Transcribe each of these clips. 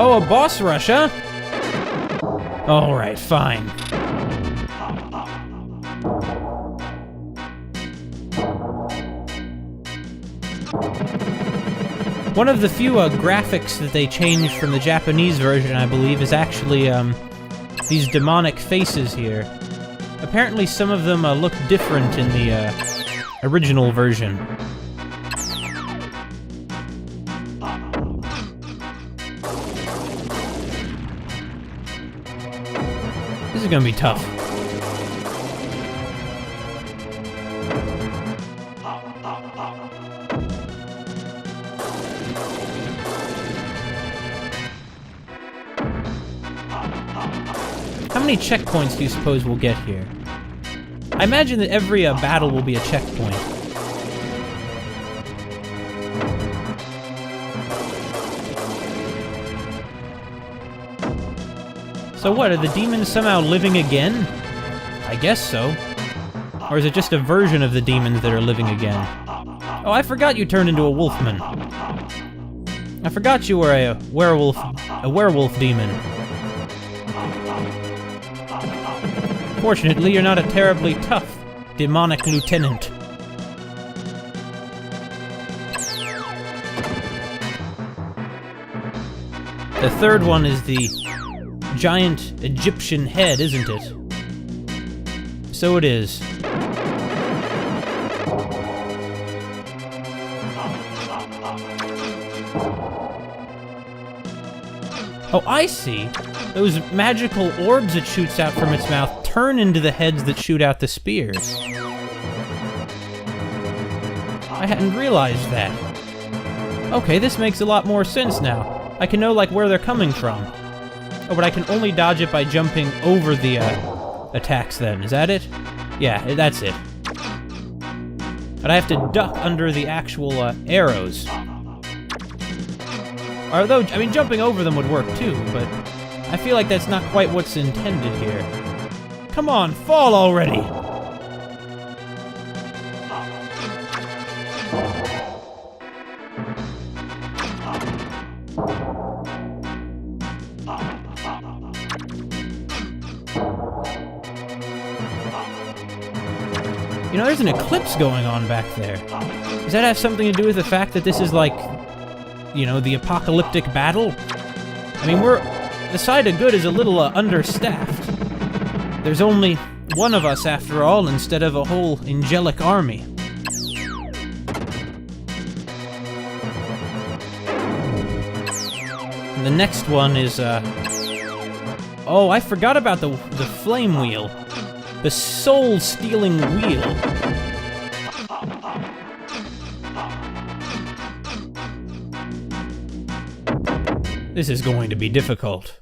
Oh, a boss rush, huh? Alright, fine. One of the few graphics that they changed from the Japanese version, I believe, is actually these demonic faces here. Apparently some of them look different in the original version. This is gonna be tough. How many checkpoints do you suppose we'll get here? I imagine that every battle will be a checkpoint. So what, are the demons somehow living again? I guess so. Or is it just a version of the demons that are living again? Oh, I forgot you turned into a wolfman. I forgot you were a werewolf demon. Fortunately, you're not a terribly tough demonic lieutenant. The third one is the giant Egyptian head, isn't it? So it is. Oh, I see. Those magical orbs it shoots out from its mouth turn into the heads that shoot out the spears. I hadn't realized that. Okay, this makes a lot more sense now. I can know, like, where they're coming from. Oh, but I can only dodge it by jumping over the, attacks then. Is that it? Yeah, that's it. But I have to duck under the actual, arrows. Although, I mean, jumping over them would work too, but I feel like that's not quite what's intended here. Come on, fall already! You know, there's an eclipse going on back there. Does that have something to do with the fact that this is like, you know, the apocalyptic battle? I mean, the side of good is a little understaffed. There's only one of us, after all, instead of a whole angelic army. And the next one is, oh, I forgot about the flame wheel. The soul-stealing wheel. This is going to be difficult.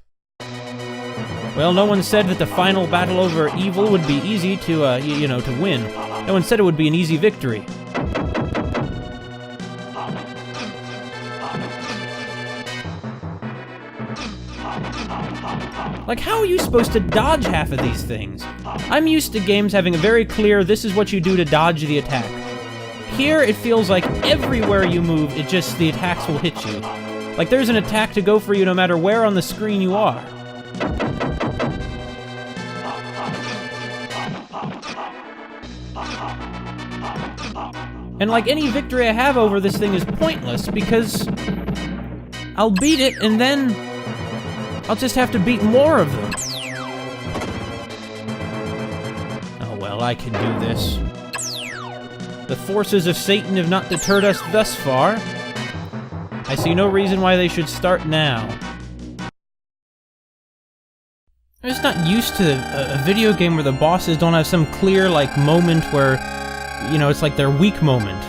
Well, no one said that the final battle over evil would be easy to, you know, to win. No one said it would be an easy victory. Like, how are you supposed to dodge half of these things? I'm used to games having a very clear, this is what you do to dodge the attack. Here, it feels like everywhere you move, the attacks will hit you. Like there's an attack to go for you no matter where on the screen you are. And like any victory I have over this thing is pointless because I'll beat it and then I'll just have to beat more of them. Oh well, I can do this. The forces of Satan have not deterred us thus far. I see no reason why they should start now. I'm just not used to a video game where the bosses don't have some clear, like, moment where, you know, it's like their weak moment.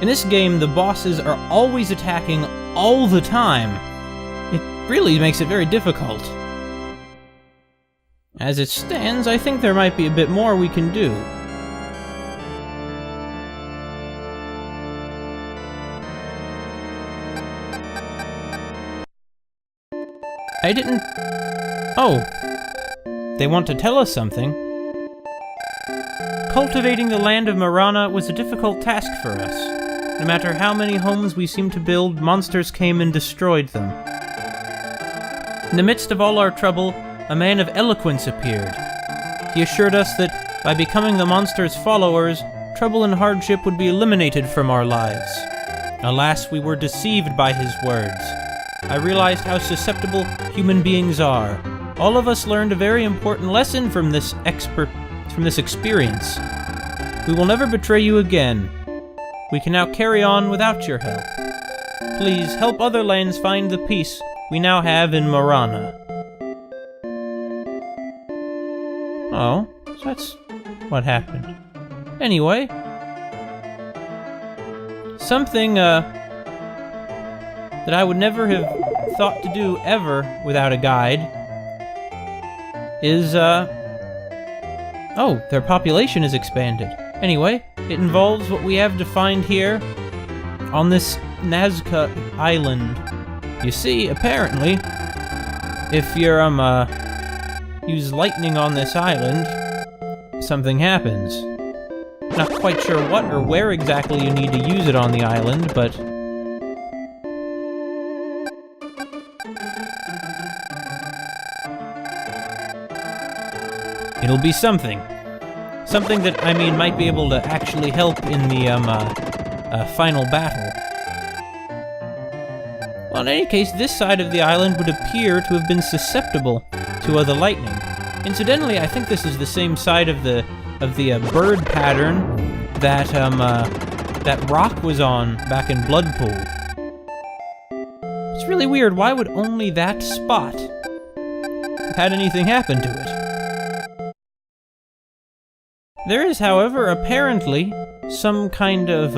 In this game, the bosses are always attacking all the time. It really makes it very difficult. As it stands, I think there might be a bit more we can do. I didn't... Oh. They want to tell us something. Cultivating the land of Marana was a difficult task for us. No matter how many homes we seemed to build, monsters came and destroyed them. In the midst of all our trouble, a man of eloquence appeared. He assured us that by becoming the monster's followers, trouble and hardship would be eliminated from our lives. Alas, we were deceived by his words. I realized how susceptible human beings are. All of us learned a very important lesson from this experience. We will never betray you again. We can now carry on without your help. Please help other lands find the peace we now have in Marana. Oh, so that's what happened. Anyway, something that I would never have thought to do ever without a guide is, oh, their population is expanded. Anyway, it involves what we have to find here on this Nazca island. You see, apparently, if you use lightning on this island, something happens. Not quite sure what or where exactly you need to use it on the island, but it'll be something. Something that, I mean, might be able to actually help in the, final battle. Well, in any case, this side of the island would appear to have been susceptible to the lightning. Incidentally, I think this is the same side of the bird pattern that, that Rock was on back in Bloodpool. It's really weird. Why would only that spot have had anything happen to it? There is, however, apparently some kind of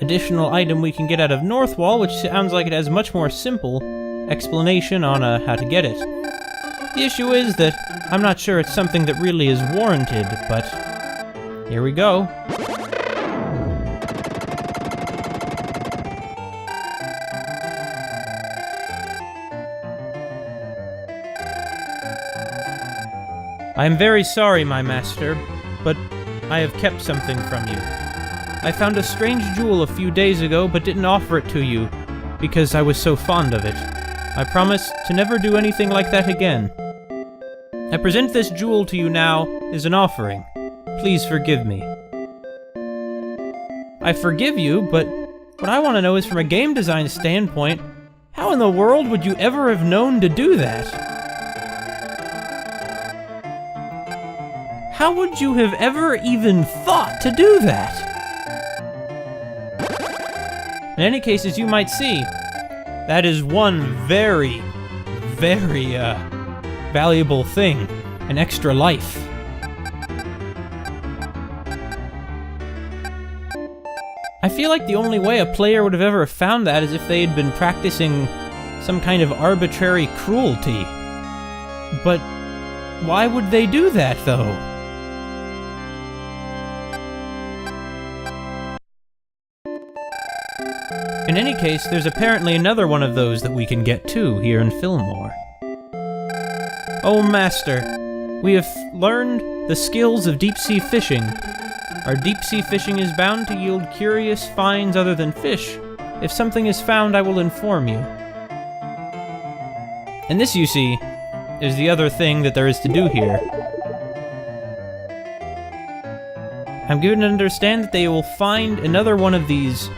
additional item we can get out of Northwall, which sounds like it has much more simple explanation on how to get it. The issue is that I'm not sure it's something that really is warranted, but here we go. I am very sorry, my master, but I have kept something from you. I found a strange jewel a few days ago, but didn't offer it to you, because I was so fond of it. I promise to never do anything like that again. I present this jewel to you now as an offering. Please forgive me. I forgive you, but what I want to know is, from a game design standpoint, how in the world would you ever have known to do that? How would you have ever even thought to do that? In any case, as you might see, that is one very, very, valuable thing. An extra life. I feel like the only way a player would have ever found that is if they had been practicing some kind of arbitrary cruelty. But why would they do that, though? In any case, there's apparently another one of those that we can get too here in Fillmore. Oh, Master, we have learned the skills of deep-sea fishing. Our deep-sea fishing is bound to yield curious finds other than fish. If something is found, I will inform you. And this, you see, is the other thing that there is to do here. I'm given to understand that they will find another one of these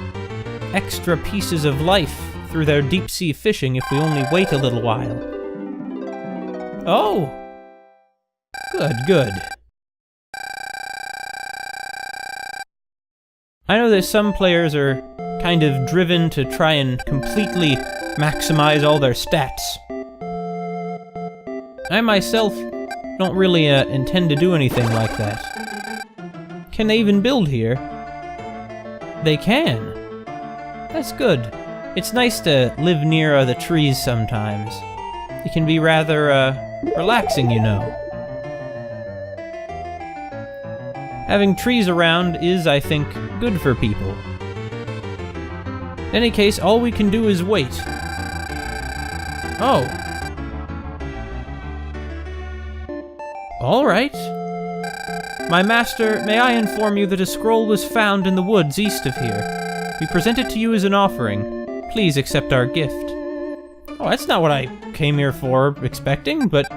extra pieces of life through their deep-sea fishing if we only wait a little while. Oh! Good, good. I know that some players are kind of driven to try and completely maximize all their stats. I myself don't really intend to do anything like that. Can they even build here? They can. That's good. It's nice to live near the trees sometimes. It can be rather, relaxing, you know. Having trees around is, I think, good for people. In any case, all we can do is wait. Oh. Alright. My master, may I inform you that a scroll was found in the woods east of here. We present it to you as an offering. Please accept our gift. Oh, that's not what I came here for expecting, but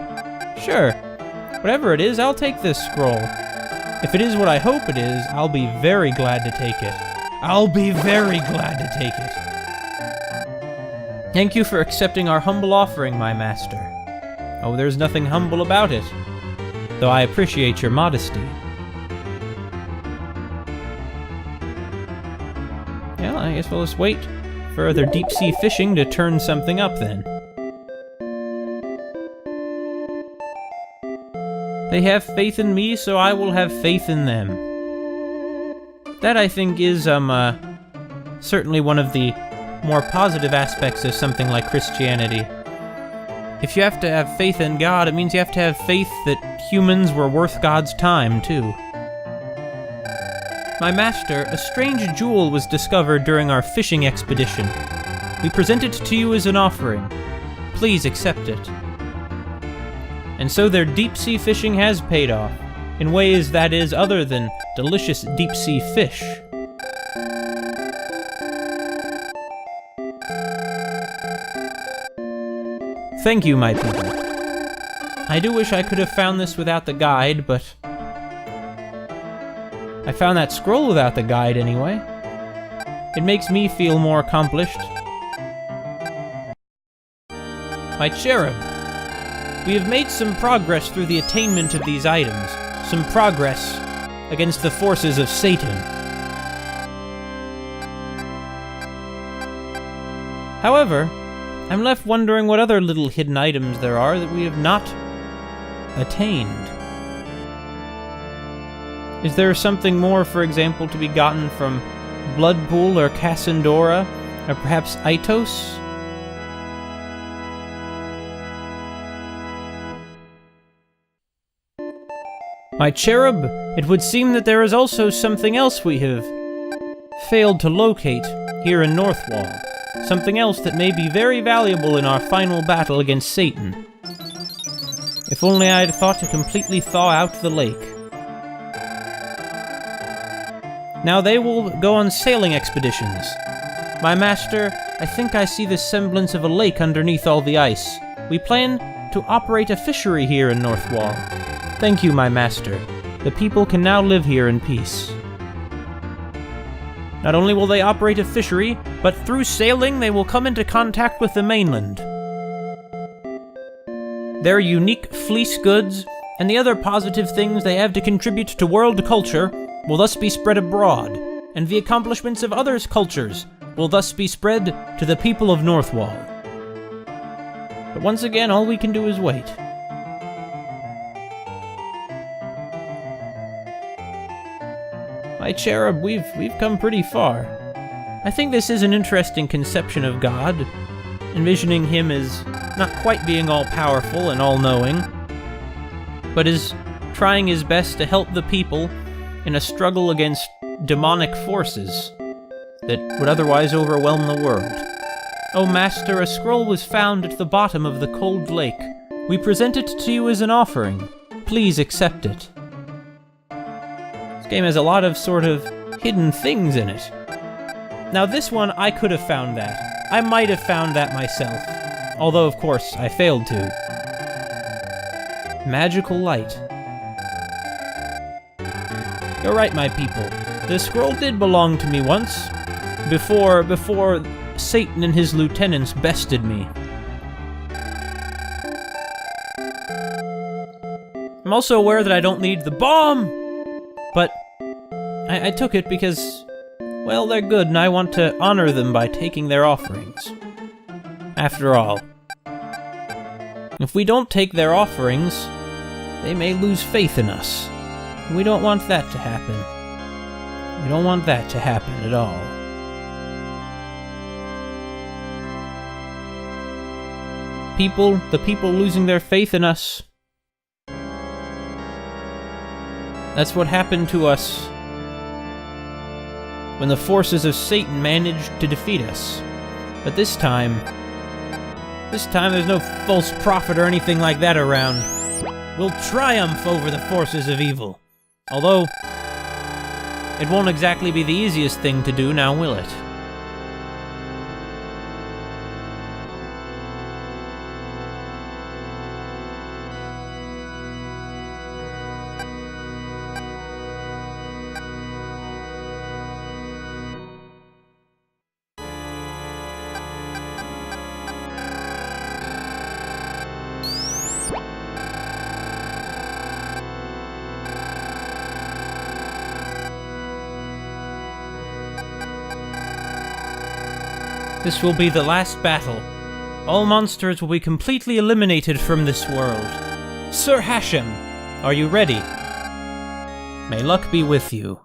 sure. Whatever it is, I'll take this scroll. If it is what I hope it is, I'll be very glad to take it. I'll be very glad to take it. Thank you for accepting our humble offering, my master. Oh, there's nothing humble about it, though I appreciate your modesty. Well, I guess we'll just wait for further deep-sea fishing to turn something up then. They have faith in me, so I will have faith in them. That, I think, is, certainly one of the more positive aspects of something like Christianity. If you have to have faith in God, it means you have to have faith that humans were worth God's time, too. My master, a strange jewel was discovered during our fishing expedition. We present it to you as an offering. Please accept it. And so their deep-sea fishing has paid off, in ways that is other than delicious deep-sea fish. Thank you, my people. I do wish I could have found this without the guide, but I found that scroll without the guide anyway. It makes me feel more accomplished. My cherub. We have made some progress through the attainment of these items, some progress against the forces of Satan. However, I'm left wondering what other little hidden items there are that we have not attained. Is there something more, for example, to be gotten from Bloodpool or Cassandora, or perhaps Itos? My cherub, it would seem that there is also something else we have failed to locate here in Northwall. Something else that may be very valuable in our final battle against Satan. If only I had thought to completely thaw out the lake. Now they will go on sailing expeditions. My master, I think I see the semblance of a lake underneath all the ice. We plan to operate a fishery here in Northwall. Thank you, my master. The people can now live here in peace. Not only will they operate a fishery, but through sailing they will come into contact with the mainland. Their unique fleece goods, and the other positive things they have to contribute to world culture, will thus be spread abroad, and the accomplishments of others' cultures will thus be spread to the people of Northwall. But once again, all we can do is wait. My cherub, we've come pretty far. I think this is an interesting conception of God, envisioning him as not quite being all-powerful and all-knowing, but as trying his best to help the people in a struggle against demonic forces that would otherwise overwhelm the world. Oh, Master, a scroll was found at the bottom of the cold lake. We present it to you as an offering. Please accept it. This game has a lot of sort of hidden things in it. Now this one, I could have found that. I might have found that myself. Although, of course, I failed to. Magical light. You're right, my people. The scroll did belong to me once. Before Satan and his lieutenants bested me. I'm also aware that I don't need the bomb! But I took it because, well, they're good and I want to honor them by taking their offerings. After all, if we don't take their offerings, they may lose faith in us. We don't want that to happen. We don't want that to happen at all. The people losing their faith in us. That's what happened to us when the forces of Satan managed to defeat us. But this time there's no false prophet or anything like that around. We'll triumph over the forces of evil. Although, it won't exactly be the easiest thing to do now, will it? This will be the last battle. All monsters will be completely eliminated from this world. Sir Hashem, are you ready? May luck be with you.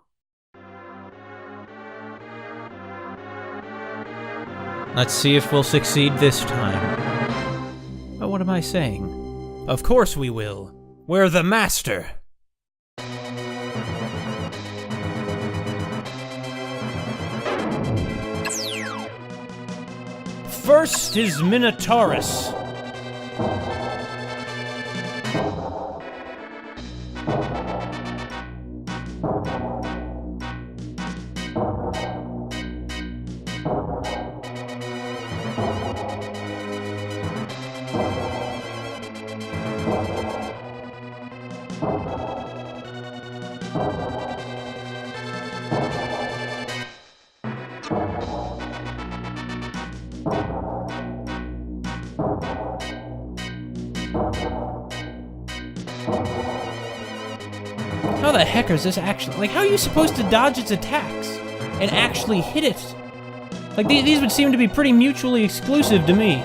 Let's see if we'll succeed this time. Oh, what am I saying? Of course we will. We're the master. First is Minotaurus. How the heck is this actually? Like, how are you supposed to dodge its attacks and actually hit it? Like, these would seem to be pretty mutually exclusive to me.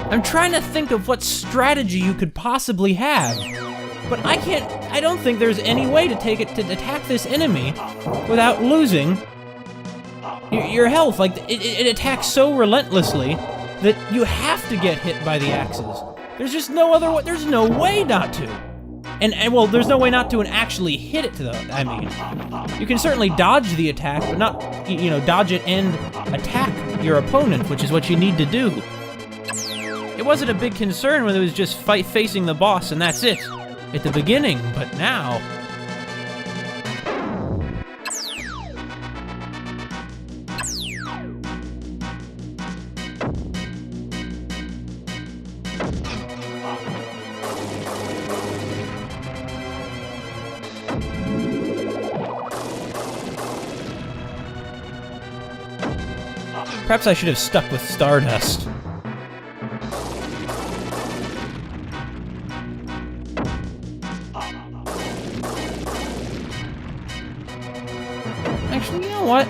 I'm trying to think of what strategy you could possibly have, but I don't think there's any way to attack this enemy without losing your health. Like, it attacks so relentlessly that you have to get hit by the axes. There's just no other way. There's no way not to. And well, there's no way not to and actually hit it though. I mean, you can certainly dodge the attack, but not, dodge it and attack your opponent, which is what you need to do. It wasn't a big concern when it was just facing the boss and that's it at the beginning, but now... Perhaps I should have stuck with Stardust. Actually, you know what?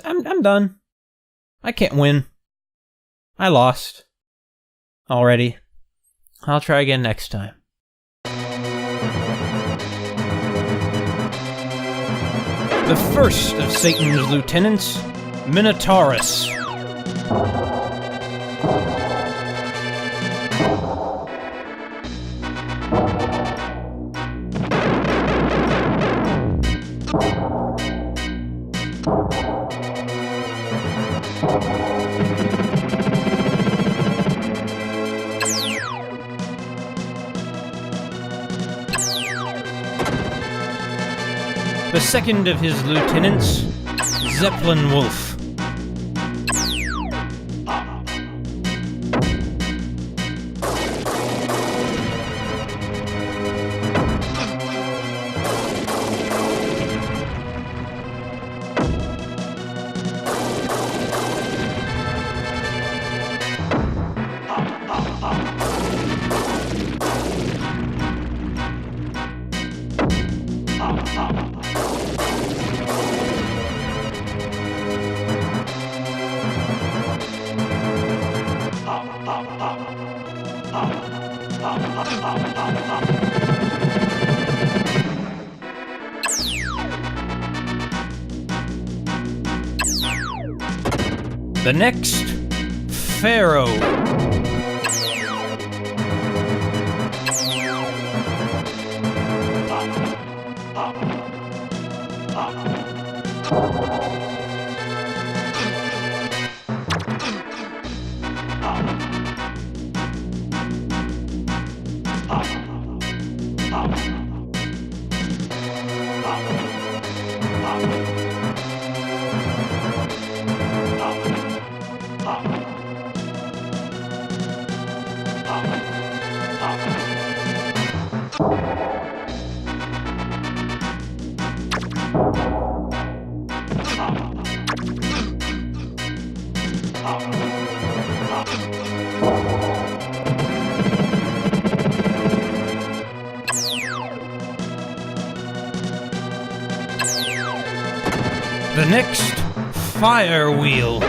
I'm done. I can't win. I lost. Already. I'll try again next time. The first of Satan's lieutenants, Minotaurus. The second of his lieutenants, Zeppelin Wolf. The next, Pharaoh. The next fire wheel.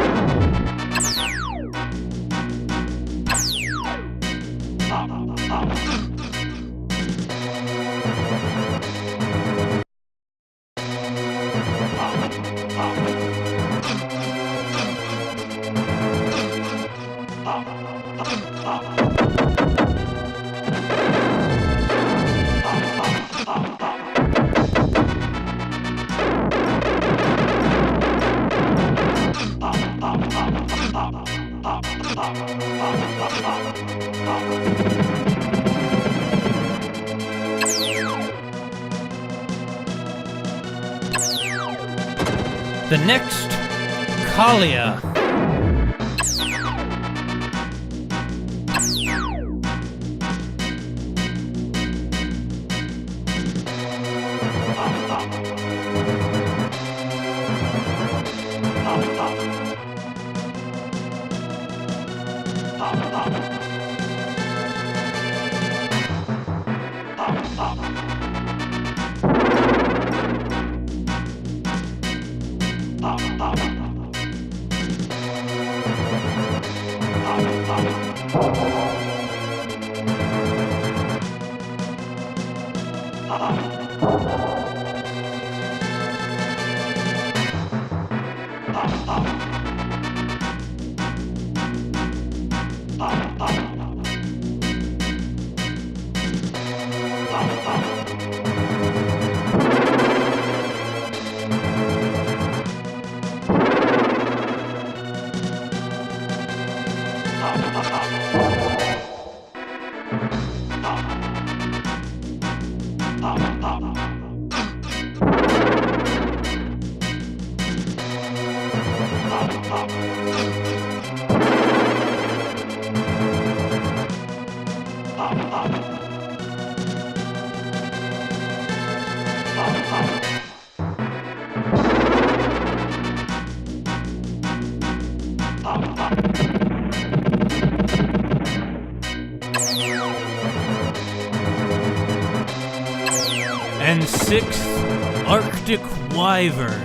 The next Kalia. And sixth, Arctic Wyvern.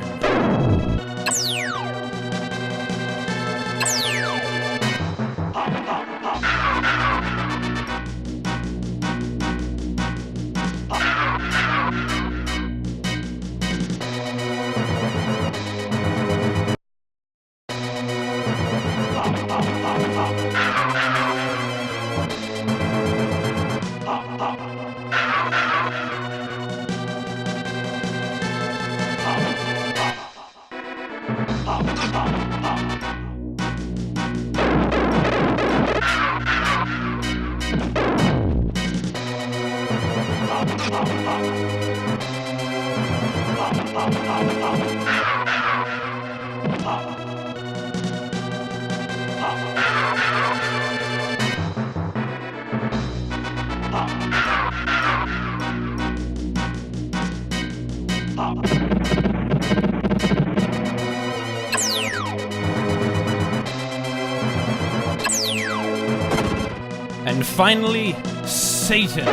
And finally, Satan,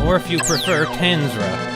or if you prefer, Tanzra.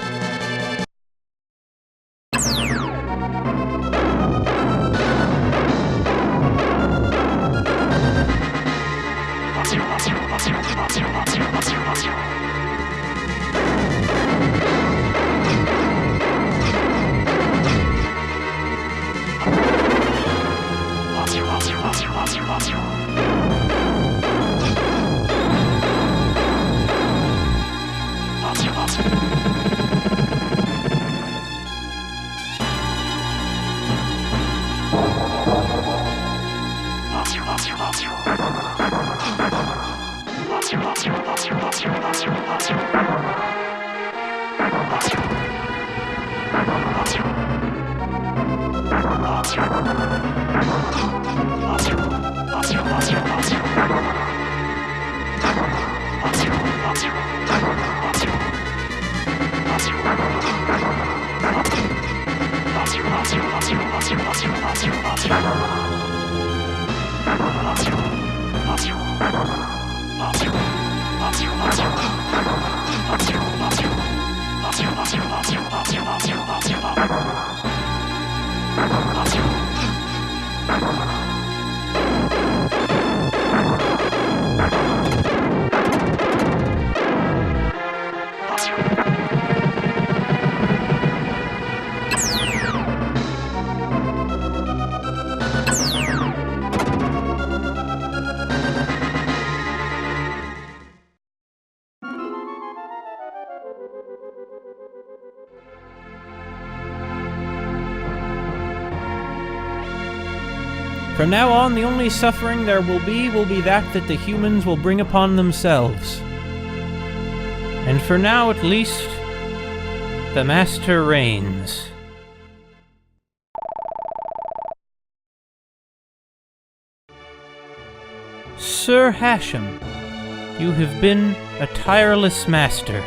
From now on, the only suffering there will be that the humans will bring upon themselves. And for now, at least, the Master reigns. Sir Hashem, you have been a tireless master.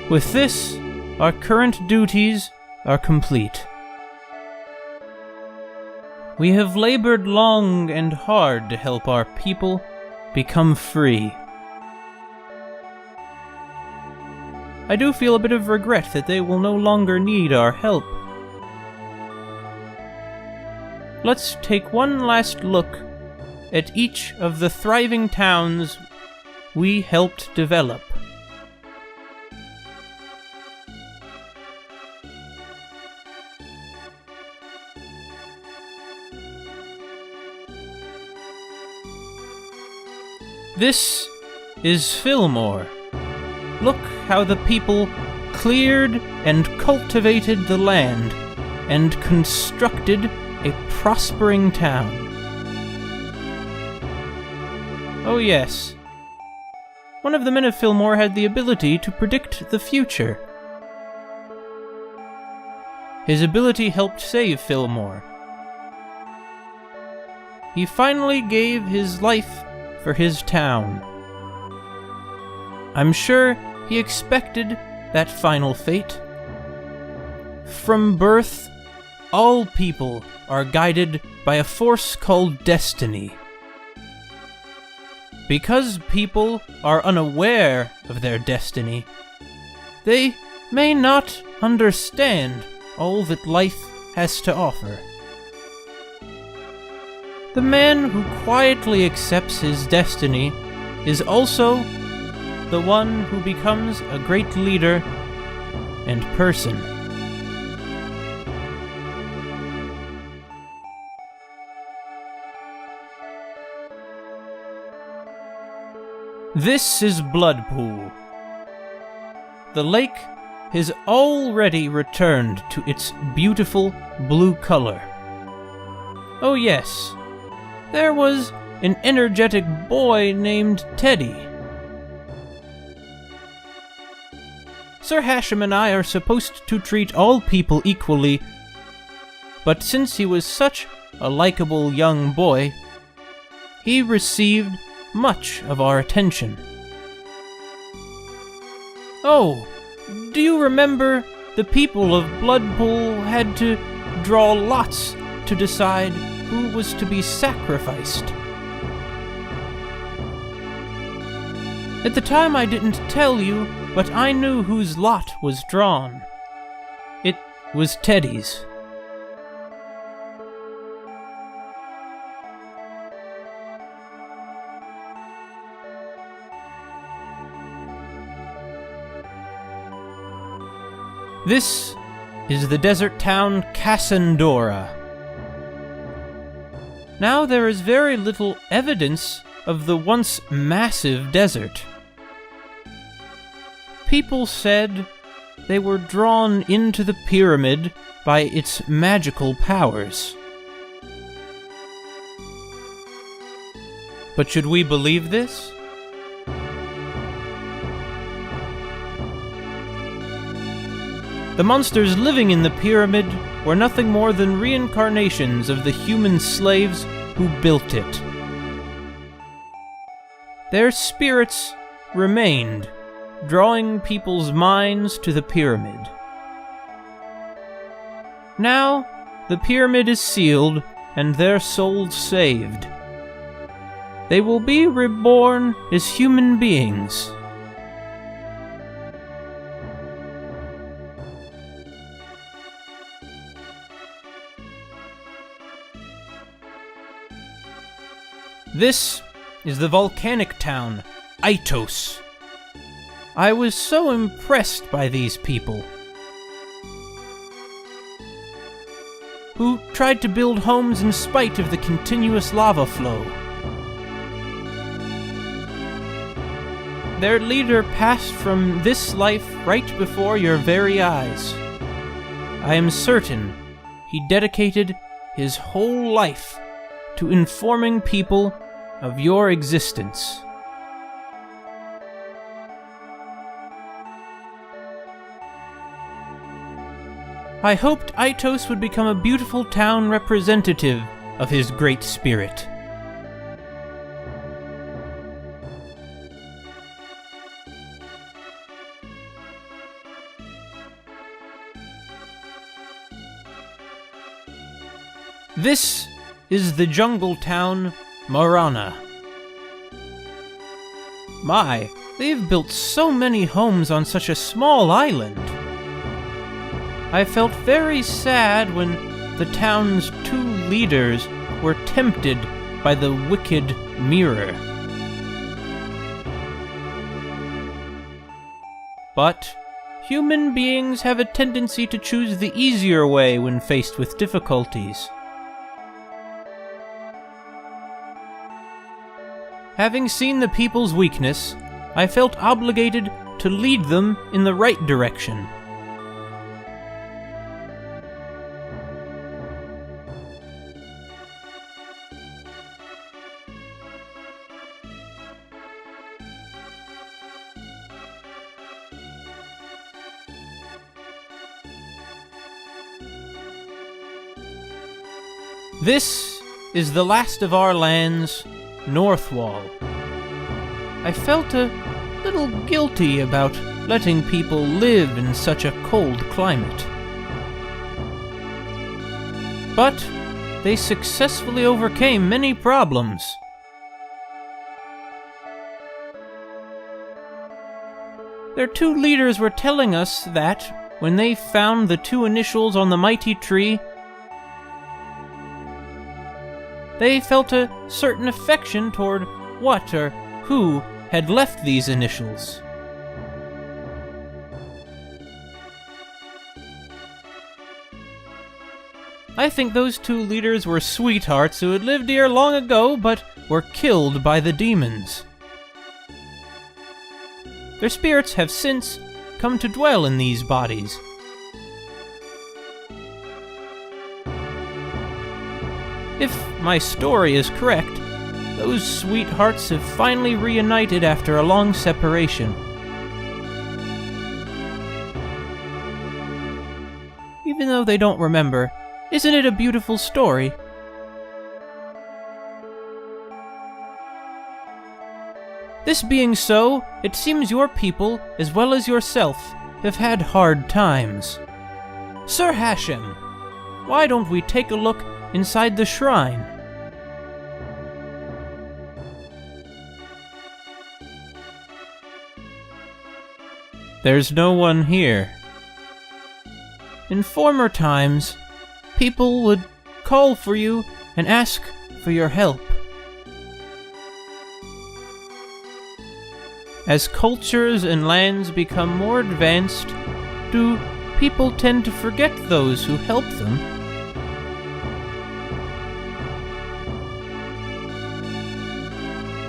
With this, our current duties are complete. We have labored long and hard to help our people become free. I do feel a bit of regret that they will no longer need our help. Let's take one last look at each of the thriving towns we helped develop. This is Fillmore. Look how the people cleared and cultivated the land and constructed a prospering town. Oh yes. One of the men of Fillmore had the ability to predict the future. His ability helped save Fillmore. He finally gave his life for his town. I'm sure he expected that final fate. From birth, all people are guided by a force called destiny. Because people are unaware of their destiny, they may not understand all that life has to offer. The man who quietly accepts his destiny is also the one who becomes a great leader and person. This is Bloodpool. The lake has already returned to its beautiful blue color. Oh yes, there was an energetic boy named Teddy. Sir Hashem and I are supposed to treat all people equally, but since he was such a likable young boy, he received much of our attention. Oh, do you remember the people of Bloodpool had to draw lots to decide who was to be sacrificed? At the time I didn't tell you, but I knew whose lot was drawn. It was Teddy's. This is the desert town Cassandora. Now there is very little evidence of the once massive desert. People said they were drawn into the pyramid by its magical powers. But should we believe this? The monsters living in the pyramid were nothing more than reincarnations of the human slaves who built it. Their spirits remained, drawing people's minds to the pyramid. Now, the pyramid is sealed and their souls saved. They will be reborn as human beings. This is the volcanic town, Aitos. I was so impressed by these people, who tried to build homes in spite of the continuous lava flow. Their leader passed from this life right before your very eyes. I am certain he dedicated his whole life to informing people of your existence. I hoped Aitos would become a beautiful town representative of his great spirit. This is the jungle town, Marana. My, they've built so many homes on such a small island. I felt very sad when the town's 2 leaders were tempted by the wicked mirror. But human beings have a tendency to choose the easier way when faced with difficulties. Having seen the people's weakness, I felt obligated to lead them in the right direction. This is the last of our lands, North Wall. I felt a little guilty about letting people live in such a cold climate. But they successfully overcame many problems. Their 2 leaders were telling us that, when they found the 2 initials on the mighty tree, they felt a certain affection toward what or who had left these initials. I think those 2 leaders were sweethearts who had lived here long ago but were killed by the demons. Their spirits have since come to dwell in these bodies. If my story is correct, those sweethearts have finally reunited after a long separation. Even though they don't remember, isn't it a beautiful story? This being so, it seems your people, as well as yourself, have had hard times. Sir Hashem, why don't we take a look inside the shrine? There's no one here. In former times, people would call for you and ask for your help. As cultures and lands become more advanced, do people tend to forget those who help them?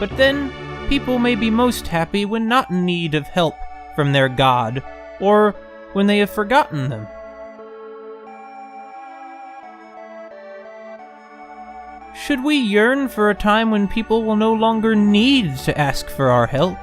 But then, people may be most happy when not in need of help from their god, or when they have forgotten them. Should we yearn for a time when people will no longer need to ask for our help?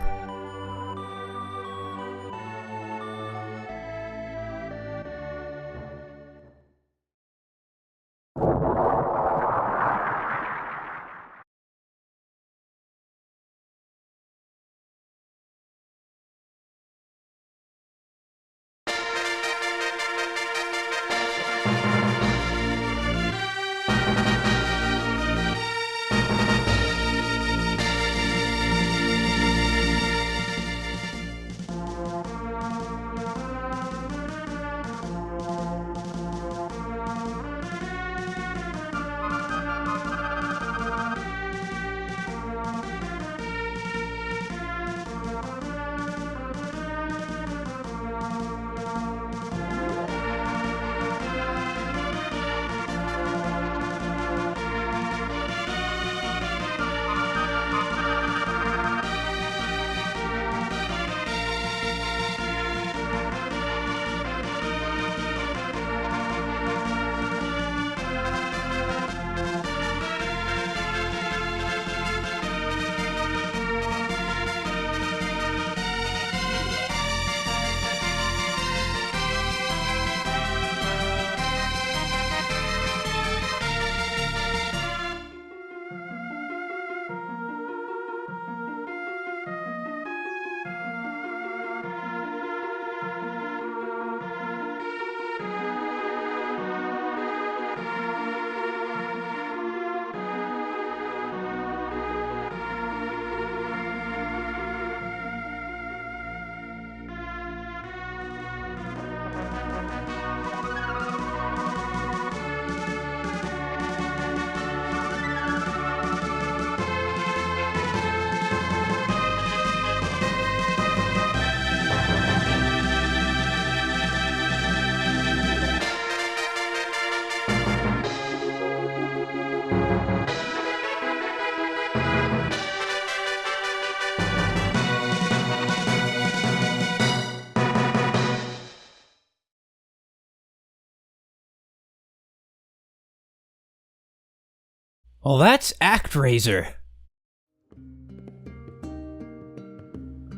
Well, that's ActRaiser.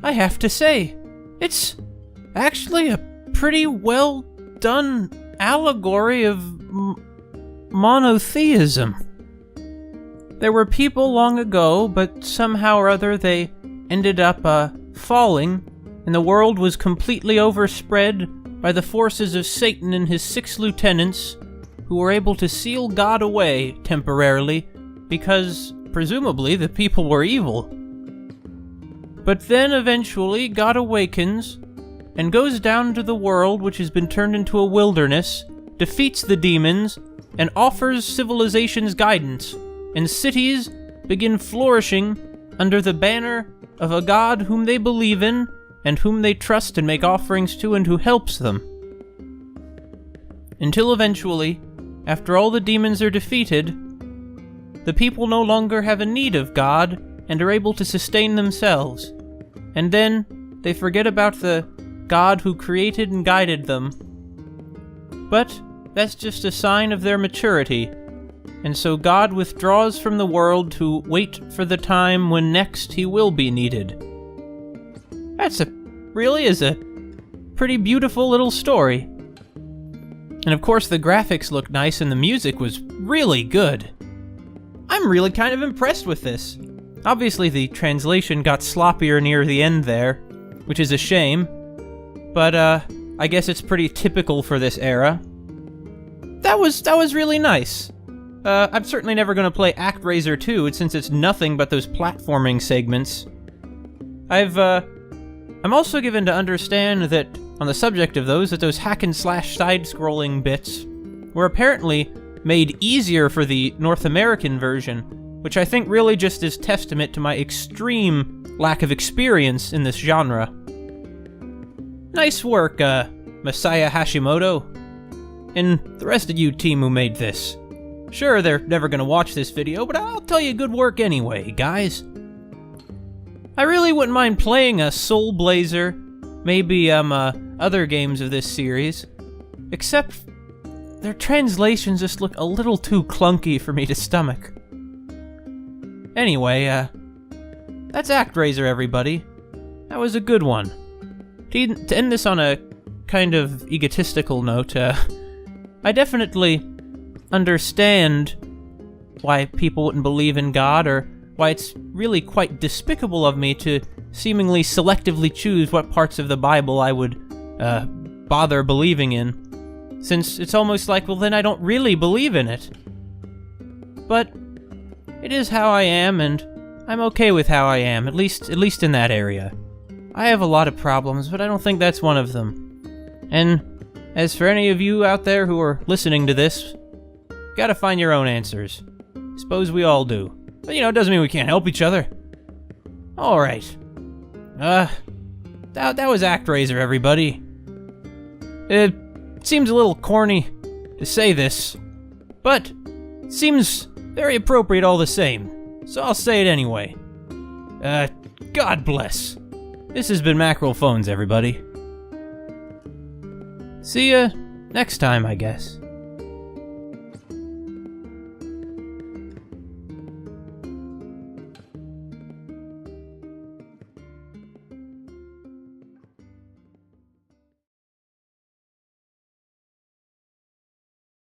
I have to say, it's actually a pretty well done allegory of monotheism. There were people long ago, but somehow or other they ended up falling, and the world was completely overspread by the forces of Satan and his 6 lieutenants, who were able to seal God away temporarily because, presumably, the people were evil. But then eventually God awakens and goes down to the world, which has been turned into a wilderness, defeats the demons, and offers civilization's guidance, and cities begin flourishing under the banner of a God whom they believe in, and whom they trust and make offerings to, and who helps them. Until eventually, after all the demons are defeated, the people no longer have a need of God, and are able to sustain themselves. And then, they forget about the God who created and guided them. But that's just a sign of their maturity, and so God withdraws from the world to wait for the time when next he will be needed. Really is a pretty beautiful little story. And of course the graphics look nice and the music was really good. I'm really kind of impressed with this. Obviously the translation got sloppier near the end there, which is a shame, but I guess it's pretty typical for this era. That was really nice. I'm certainly never going to play ActRaiser 2, since it's nothing but those platforming segments. I'm also given to understand that, on the subject of those, that those hack-and-slash side-scrolling bits were apparently made easier for the North American version, which I think really just is testament to my extreme lack of experience in this genre. Nice work, Messiah Hashimoto. And the rest of you team who made this. Sure, they're never gonna watch this video, but I'll tell you good work anyway, guys. I really wouldn't mind playing a Soul Blazer, maybe, other games of this series. Except, their translations just look a little too clunky for me to stomach. Anyway, that's ActRaiser, everybody. That was a good one. To end this on a kind of egotistical note, I definitely understand why people wouldn't believe in God, or why it's really quite despicable of me to seemingly selectively choose what parts of the Bible I would bother believing in, since it's almost like, well, then I don't really believe in it. But it is how I am, and I'm okay with how I am, at least in that area. I have a lot of problems, but I don't think that's one of them. And as for any of you out there who are listening to this, gotta find your own answers. Suppose we all do. But, it doesn't mean we can't help each other. Alright. That was ActRaiser, everybody. It seems a little corny to say this, but it seems very appropriate all the same, so I'll say it anyway. God bless. This has been Mackerel Phones, everybody. See ya next time, I guess.